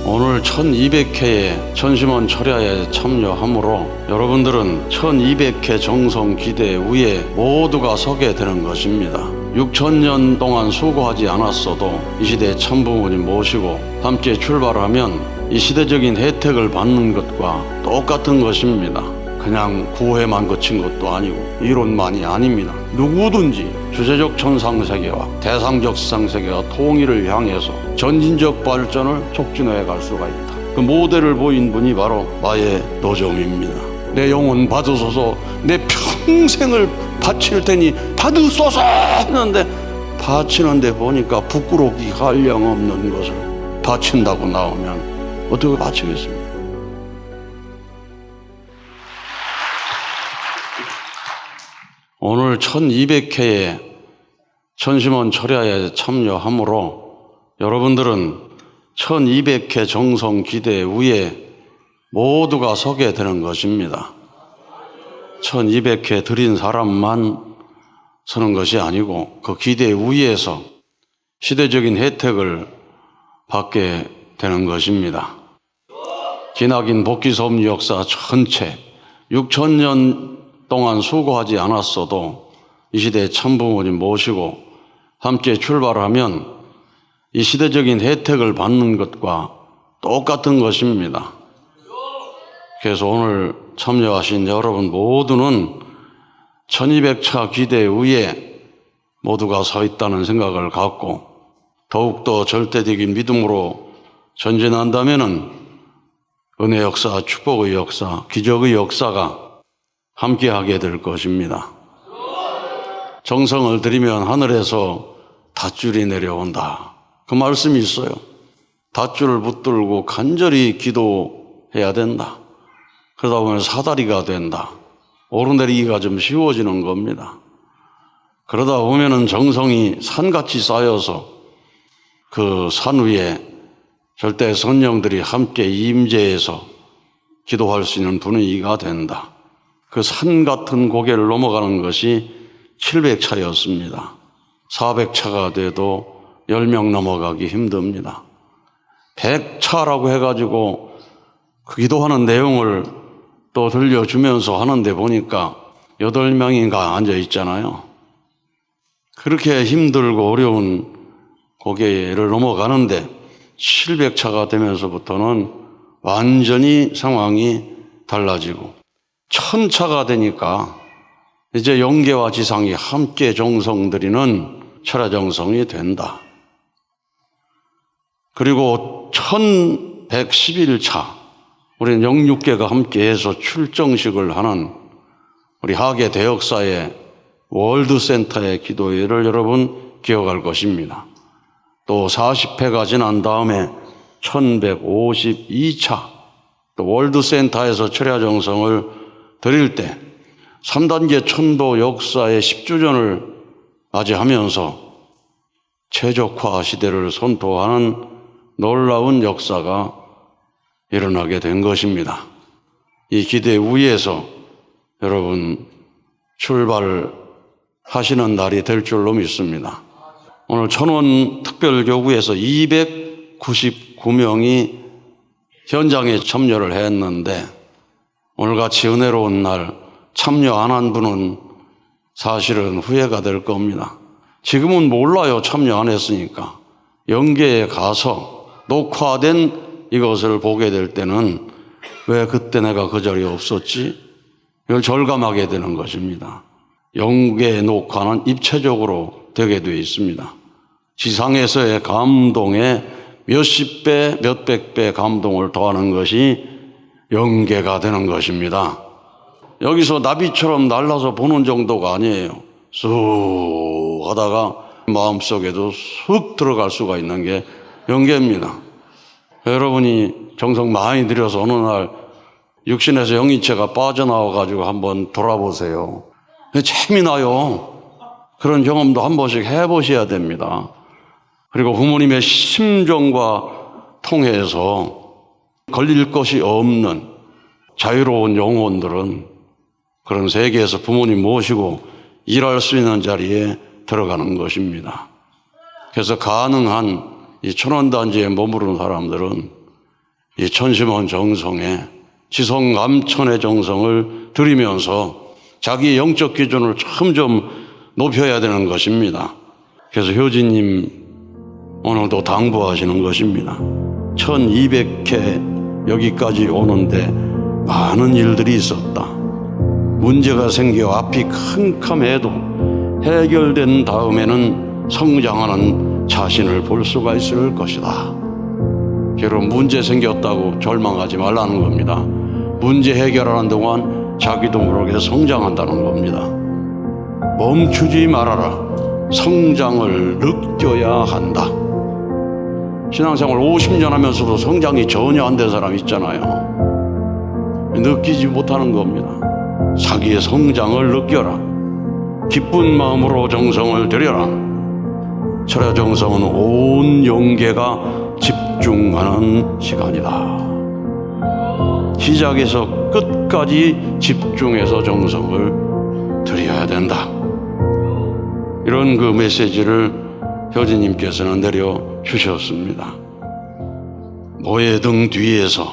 오늘 1200회의 천심원 철야에 참여함으로 여러분들은 1200회 정성 기대 위에 모두가 서게 되는 것입니다. 6000년 동안 수고하지 않았어도 이 시대의 참부모님 모시고 함께 출발하면 이 시대적인 혜택을 받는 것과 똑같은 것입니다. 그냥 구호에만 그친 것도 아니고 이론만이 아닙니다. 누구든지 주체적 천상세계와 대상적 지상세계와 통일을 향해서 전진적 발전을 촉진해 갈 수가 있다. 그 모델을 보인 분이 바로 마의 노정입니다. 내 영혼 받으소서, 내 평생을 바칠 테니 받으소서 했는데 바치는데 보니까 부끄럽기 한량없는 것을 바친다고 나오면 어떻게 바치겠습니까? 오늘 1200회의 천심원 철야에 참여함으로 여러분들은 1200회 정성 기대 위에 모두가 서게 되는 것입니다. 1200회 드린 사람만 서는 것이 아니고 그 기대 위에서 시대적인 혜택을 받게 되는 것입니다. 기나긴 복귀섭리 역사 전체 6000년 동안 수고하지 않았어도 이 시대의 참부모님 모시고 함께 출발하면 이 시대적인 혜택을 받는 것과 똑같은 것입니다. 그래서 오늘 참여하신 여러분 모두는 1200차 기대 위에 모두가 서 있다는 생각을 갖고 더욱더 절대적인 믿음으로 전진한다면은 은혜 역사, 축복의 역사, 기적의 역사가 함께하게 될 것입니다. 정성을 들이면 하늘에서 닷줄이 내려온다. 그 말씀이 있어요. 닷줄을 붙들고 간절히 기도해야 된다. 그러다 보면 사다리가 된다. 오르내리기가 좀 쉬워지는 겁니다. 그러다 보면은 정성이 산같이 쌓여서 그 산 위에 절대 선령들이 함께 임재해서 기도할 수 있는 분위기가 된다. 그 산 같은 고개를 넘어가는 것이 700차였습니다. 400차가 돼도 10명 넘어가기 힘듭니다. 100차라고 해가지고 그 기도하는 내용을 또 들려주면서 하는데 보니까 8명인가 앉아 있잖아요. 그렇게 힘들고 어려운 고개를 넘어가는데 700차가 되면서부터는 완전히 상황이 달라지고 1000차가 되니까 이제 영계와 지상이 함께 정성 들이는 철야정성이 된다. 그리고 1111차 우리는 영육계가 함께해서 출정식을 하는 우리 하계 대역사의 월드센터의 기도회를 여러분 기억할 것입니다. 또 40회가 지난 다음에 1152차 또 월드센터에서 철야정성을 드릴 때 3단계 천도 역사의 10주년을 맞이하면서 최적화 시대를 선포하는 놀라운 역사가 일어나게 된 것입니다. 이 기대 위에서 여러분 출발하시는 날이 될 줄로 믿습니다. 오늘 천원 특별교구에서 299명이 현장에 참여를 했는데 오늘같이 은혜로운 날 참여 안 한 분은 사실은 후회가 될 겁니다. 지금은 몰라요. 참여 안 했으니까. 영계에 가서 녹화된 이것을 보게 될 때는 왜 그때 내가 그 자리에 없었지? 이걸 절감하게 되는 것입니다. 영계의 녹화는 입체적으로 되게 되어 있습니다. 지상에서의 감동에 몇십 배, 몇백 배 감동을 더하는 것이 영계가 되는 것입니다. 여기서 나비처럼 날라서 보는 정도가 아니에요. 쑥 하다가 마음속에도 쑥 들어갈 수가 있는 게 영계입니다. 여러분이 정성 많이 들여서 어느 날 육신에서 영이체가 빠져나와가지고 한번 돌아보세요. 재미나요. 그런 경험도 한 번씩 해보셔야 됩니다. 그리고 부모님의 심정과 통해서 걸릴 것이 없는 자유로운 영혼들은 그런 세계에서 부모님 모시고 일할 수 있는 자리에 들어가는 것입니다. 그래서 가능한 이 천원단지에 머무르는 사람들은 이 천심원 정성에 지성감천의 정성을 들이면서 자기의 영적 기준을 점점 높여야 되는 것입니다. 그래서 효진님 오늘도 당부하시는 것입니다. 1200회 여기까지 오는데 많은 일들이 있었다. 문제가 생겨 앞이 캄캄해도 해결된 다음에는 성장하는 자신을 볼 수가 있을 것이다. 여러분, 문제 생겼다고 절망하지 말라는 겁니다. 문제 해결하는 동안 자기도 모르게 성장한다는 겁니다. 멈추지 말아라. 성장을 느껴야 한다. 신앙생활 50년 하면서도 성장이 전혀 안 된 사람 있잖아요. 느끼지 못하는 겁니다. 자기의 성장을 느껴라. 기쁜 마음으로 정성을 들여라. 철야 정성은 온 영계가 집중하는 시간이다. 시작에서 끝까지 집중해서 정성을 들여야 된다. 이런 그 메시지를 효진님께서는 내려주셨습니다. 모해등 뒤에서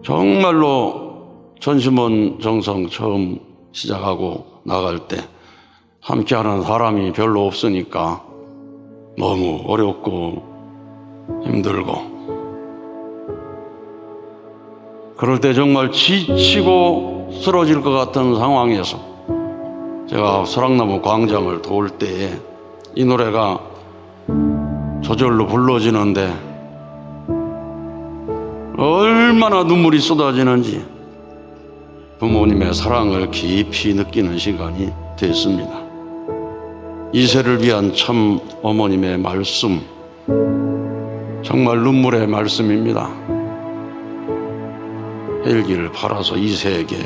정말로 천심원 정성 처음 시작하고 나갈 때 함께하는 사람이 별로 없으니까 너무 어렵고 힘들고, 그럴 때 정말 지치고 쓰러질 것 같은 상황에서 제가 설악나무 광장을 도울 때에 이 노래가 저절로 불러지는데 얼마나 눈물이 쏟아지는지 부모님의 사랑을 깊이 느끼는 시간이 됐습니다. 이세를 위한 참 어머님의 말씀, 정말 눈물의 말씀입니다. 헬기를 팔아서 이세에게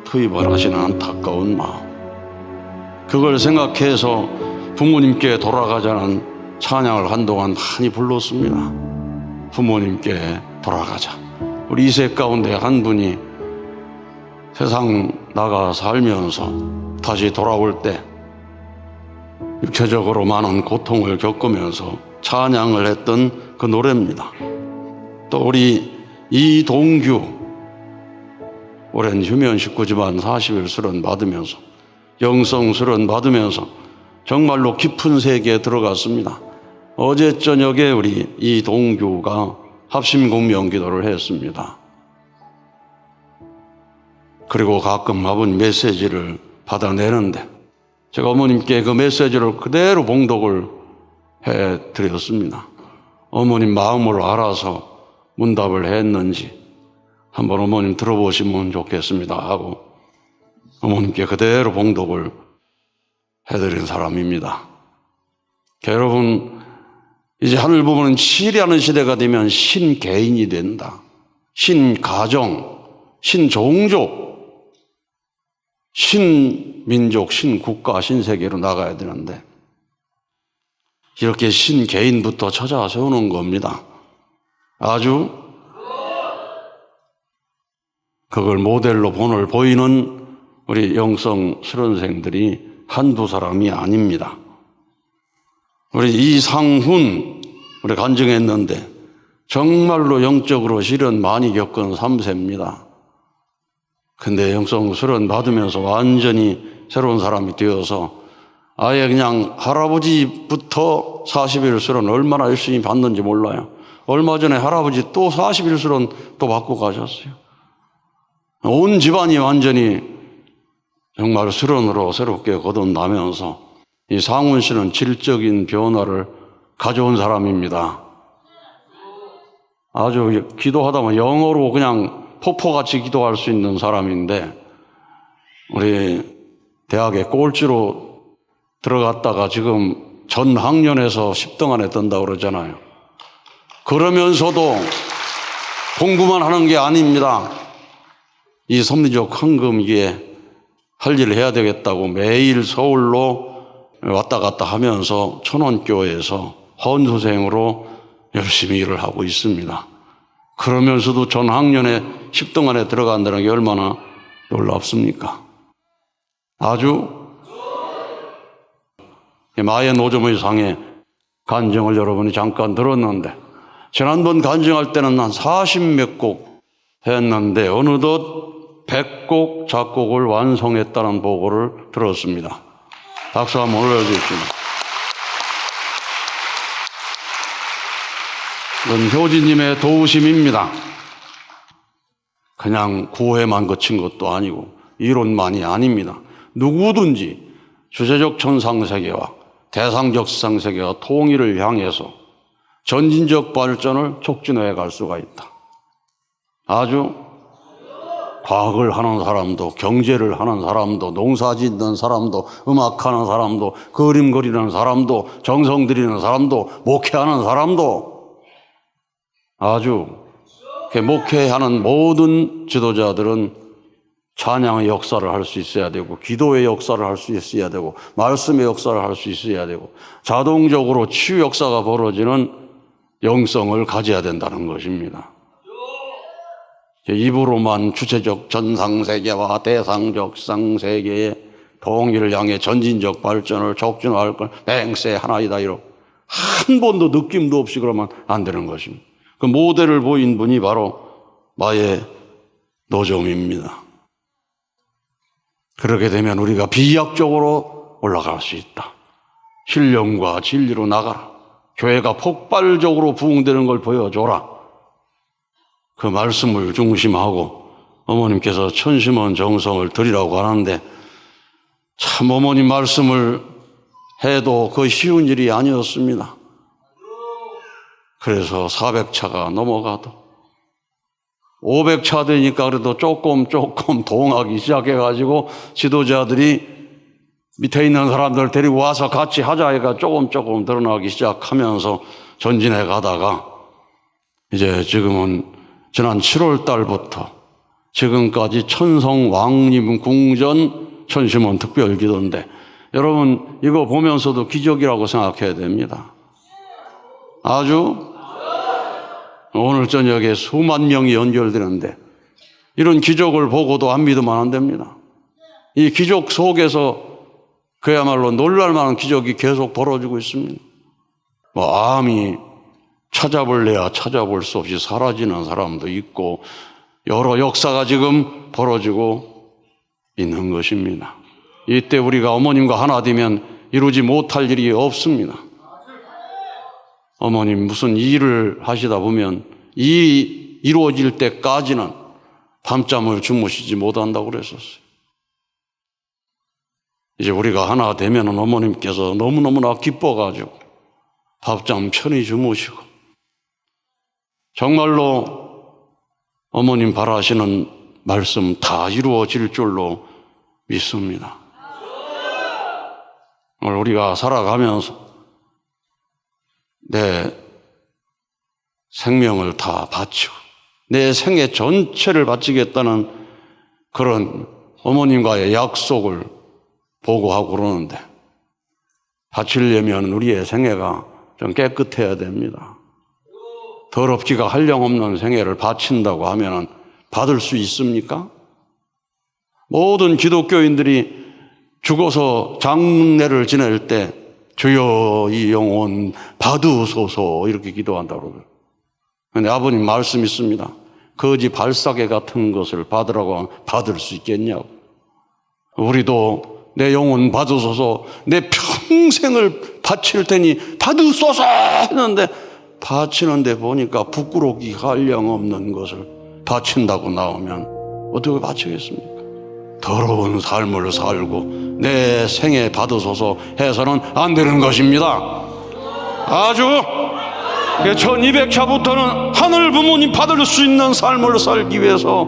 투입을 하시는 안타까운 마음, 그걸 생각해서 부모님께 돌아가자는 찬양을 한동안 많이 불렀습니다. 부모님께 돌아가자. 우리 이세 가운데 한 분이 세상 나가 살면서 다시 돌아올 때 육체적으로 많은 고통을 겪으면서 찬양을 했던 그 노래입니다. 또 우리 이동규, 오랜 휴면 식구지만 40일 수련 받으면서 영성 수련 받으면서 정말로 깊은 세계에 들어갔습니다. 어제 저녁에 우리 이동규가 합심공명기도를 했습니다. 그리고 가끔 아버님 메시지를 받아내는데 제가 어머님께 그 메시지를 그대로 봉독을 해드렸습니다. 어머님 마음을 알아서 문답을 했는지 한번 어머님 들어보시면 좋겠습니다 하고 어머님께 그대로 봉독을 해드린 사람입니다. 여러분, 이제 하늘 부모는 치리하는 시대가 되면 신개인이 된다. 신가정, 신종족, 신민족, 신국가, 신세계로 나가야 되는데 이렇게 신개인부터 찾아 세우는 겁니다. 아주 그걸 모델로 본을 보이는 우리 영성 수련생들이 한두 사람이 아닙니다. 우리 이상훈 우리 간증했는데 정말로 영적으로 시련 많이 겪은 3세입니다. 근데 영성 수련 받으면서 완전히 새로운 사람이 되어서 아예 그냥 할아버지부터 40일 수련 얼마나 열심히 받는지 몰라요. 얼마 전에 할아버지 또 40일 수련 또 받고 가셨어요. 온 집안이 완전히 정말 수련으로 새롭게 거듭나면서 이 상훈 씨는 질적인 변화를 가져온 사람입니다. 아주 기도하다 보면 영어로 그냥 폭포같이 기도할 수 있는 사람인데 우리 대학에 꼴찌로 들어갔다가 지금 전 학년에서 10등 안에 든다고 그러잖아요. 그러면서도 공부만 하는 게 아닙니다. 이 섭리적 황금기에 할 일을 해야 되겠다고 매일 서울로 왔다 갔다 하면서 천원교회에서 헌수생으로 열심히 일을 하고 있습니다. 그러면서도 전 학년에 10등 안에 들어간다는 게 얼마나 놀랍습니까? 아주 마의 노점의 상의 간증을 여러분이 잠깐 들었는데 지난번 간증할 때는 한 40몇 곡 했는데 어느덧 100곡 작곡을 완성했다는 보고를 들었습니다. 박수 한번 올려주십시오. 이건 효진님의 도우심입니다. 그냥 구호에만 그친 것도 아니고 이론만이 아닙니다. 누구든지 주제적 천상세계와 대상적 세상세계와 통일을 향해서 전진적 발전을 촉진해 갈 수가 있다. 아주 과학을 하는 사람도, 경제를 하는 사람도, 농사 짓는 사람도, 음악하는 사람도, 그림 그리는 사람도, 정성 들이는 사람도, 목회하는 사람도, 아주 목회하는 모든 지도자들은 찬양의 역사를 할 수 있어야 되고, 기도의 역사를 할 수 있어야 되고, 말씀의 역사를 할 수 있어야 되고, 자동적으로 치유 역사가 벌어지는 영성을 가져야 된다는 것입니다. 입으로만 주체적 전상세계와 대상적 상세계의 통일을 향해 전진적 발전을 촉진할 걸 맹세 하나이다 이러 한 번도 느낌도 없이 그러면 안 되는 것입니다. 그 모델을 보인 분이 바로 마의 노점입니다. 그렇게 되면 우리가 비약적으로 올라갈 수 있다. 신령과 진리로 나가라. 교회가 폭발적으로 부흥되는 걸 보여줘라. 그 말씀을 중심하고 어머님께서 천심원 정성을 드리라고 하는데 참 어머님 말씀을 해도 그 쉬운 일이 아니었습니다. 그래서 400차가 넘어가도 500차 되니까 그래도 조금 동하기 시작해가지고 지도자들이 밑에 있는 사람들 데리고 와서 같이 하자 해가 조금 드러나기 시작하면서 전진해 가다가 이제 지금은 지난 7월 달부터 지금까지 천성왕림 궁전 천심원 특별기도인데 여러분 이거 보면서도 기적이라고 생각해야 됩니다. 아주 오늘 저녁에 수만 명이 연결되는데 이런 기적을 보고도 안 믿으면 안 됩니다. 이 기적 속에서 그야말로 놀랄만한 기적이 계속 벌어지고 있습니다. 암이 찾아볼래야 찾아볼 수 없이 사라지는 사람도 있고 여러 역사가 지금 벌어지고 있는 것입니다. 이때 우리가 어머님과 하나 되면 이루지 못할 일이 없습니다. 어머님 무슨 일을 하시다 보면 일이 이루어질 때까지는 밤잠을 주무시지 못한다고 그랬었어요. 이제 우리가 하나 되면은 어머님께서 너무너무나 기뻐가지고 밥잠 편히 주무시고 정말로 어머님 바라시는 말씀 다 이루어질 줄로 믿습니다. 오늘 우리가 살아가면서 내 생명을 다 바치고 내 생애 전체를 바치겠다는 그런 어머님과의 약속을 보고하고 그러는데 바치려면 우리의 생애가 좀 깨끗해야 됩니다. 더럽기가 한량없는 생애를 바친다고 하면 받을 수 있습니까? 모든 기독교인들이 죽어서 장례를 지낼 때 주여 이 영혼 받으소서 이렇게 기도한다고 그래요. 그런데 아버님 말씀 있습니다. 거지 발사계 같은 것을 받으라고 하면 받을 수 있겠냐고. 우리도 내 영혼 받으소서 내 평생을 바칠 테니 받으소서 했는데 바치는데 보니까 부끄럽기 한량없는 것을 바친다고 나오면 어떻게 바치겠습니까? 더러운 삶을 살고 내 생애 받으소서 해서는 안 되는 것입니다. 아주 1200차부터는 하늘 부모님 받을 수 있는 삶을 살기 위해서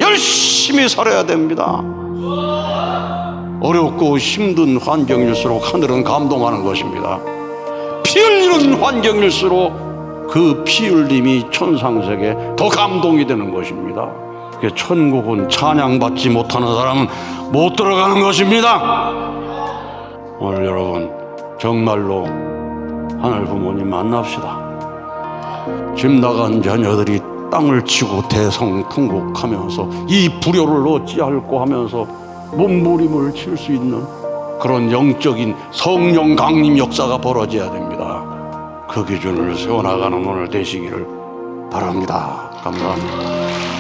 열심히 살아야 됩니다. 어렵고 힘든 환경일수록 하늘은 감동하는 것입니다. 피 흘리는 환경일수록 그 피 흘림이 천상세계에 더 감동이 되는 것입니다. 천국은 찬양받지 못하는 사람은 못 들어가는 것입니다. 오늘 여러분 정말로 하늘 부모님 만납시다. 집 나간 자녀들이 땅을 치고 대성통곡하면서 이 불효를 어찌할꼬 하면서 몸부림을 칠 수 있는 그런 영적인 성령 강림 역사가 벌어져야 됩니다. 그 기준을 세워나가는 오늘 되시기를 바랍니다. 감사합니다.